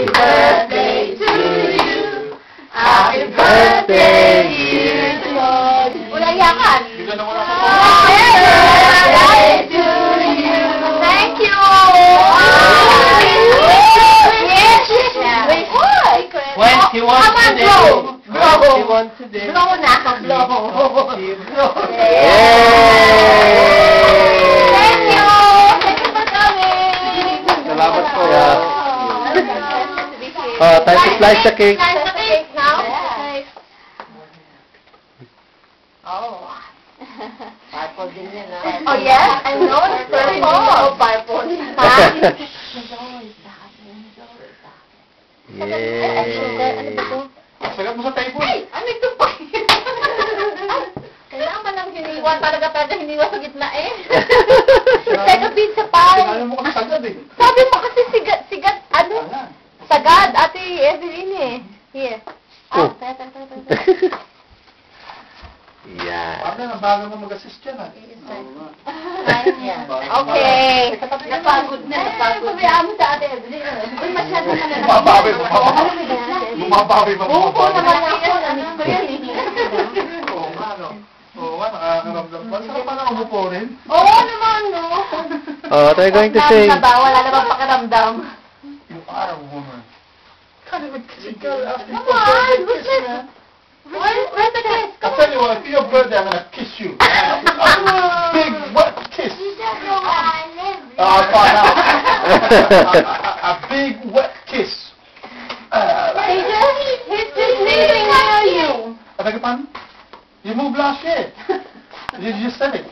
Happy birthday to you. Happy birthday, dear Lord. Walang yakan. Happy birthday to you. Thank you. When he wants today. When he wants today. Blow na. Blow. Thank you. Thank you for coming. Salamat po. Time to slice the cake. Slice the cake now. Oh. Purple din yan, ah. Oh, yes? I know. It's purple. Oh, purple. Yay! Sagat mo sa table. Ay! Ano ito pa? Kailangan pa nang hiniwan. Talaga hiniwan sa gitna eh. It's like a pizza pie. Alam mo kami sagad eh. Sabi mo kasi sigat, ano? Sagad, Ate Evelyn eh. Here. Oh. Tata. Yan. Paano na bago mo mag-assist yan ah? Okay. Napagod na. Sabihan mo sa Ate Evelyn. Uy, masyado ka na. Bumabawi pa. Oo, naman ako. Namiss ko yan eh. Oo nga, no? Oo nga, nakakaramdam pa. Saka pa na umupo rin. Oo naman, no? What are you going to say? Wala namang pakiramdam. You are a woman. Kind of a typical Come on, who's this? Where's the kiss? I'll tell you what, for your birthday, I'm gonna kiss you. A big wet kiss. You don't know where I live. I found out. A big wet kiss. He's just leaving. Where are you? I beg your pardon? You moved last year. You just said it.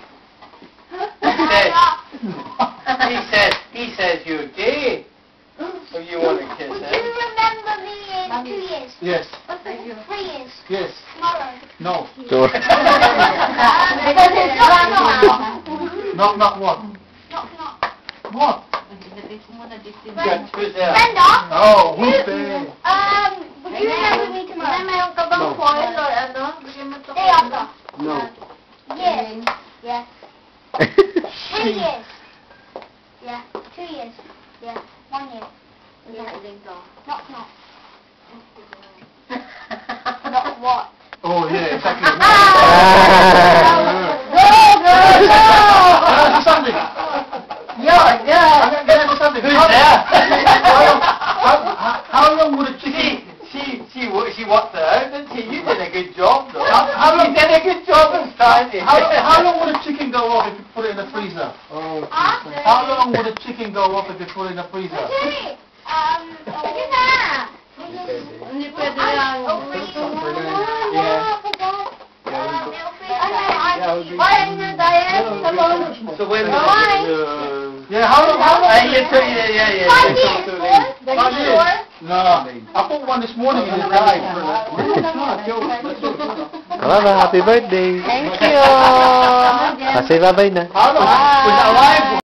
He says you're gay. So you want to kiss Would him? you remember me in 2 years? Yes. 3 years? Yes. Tomorrow? No. So, Because it's wrong now. Knock, knock what? Knock. What? Who's there? Brenda? Oh, who's there? Would you remember me tomorrow? Mayroon ka bang foil or ano? Bigyan mo to Day after? no. Yes. Yeah. 3 years? Yeah. 2 years? Yeah. 1 year? Knock. Knock what? Oh, yeah, exactly. Go! Something. You're good. Can I do something? Who's there? How long would a chicken... She walked it out, didn't she? You did a good job, though. How long- You did a good job in starting. How long would a chicken go off if you put it in the freezer? Huh? How long would a chicken go off if you put it in the freezer? Hey, sige na. Hindi pwede lang. Why are you diet? Come on. So when... Yeah, how long? Yeah. 5 years. 5 years? No. I put one this morning and it died. Mama, happy birthday. Thank you. Say bye-bye na. How long? Bye. With alive.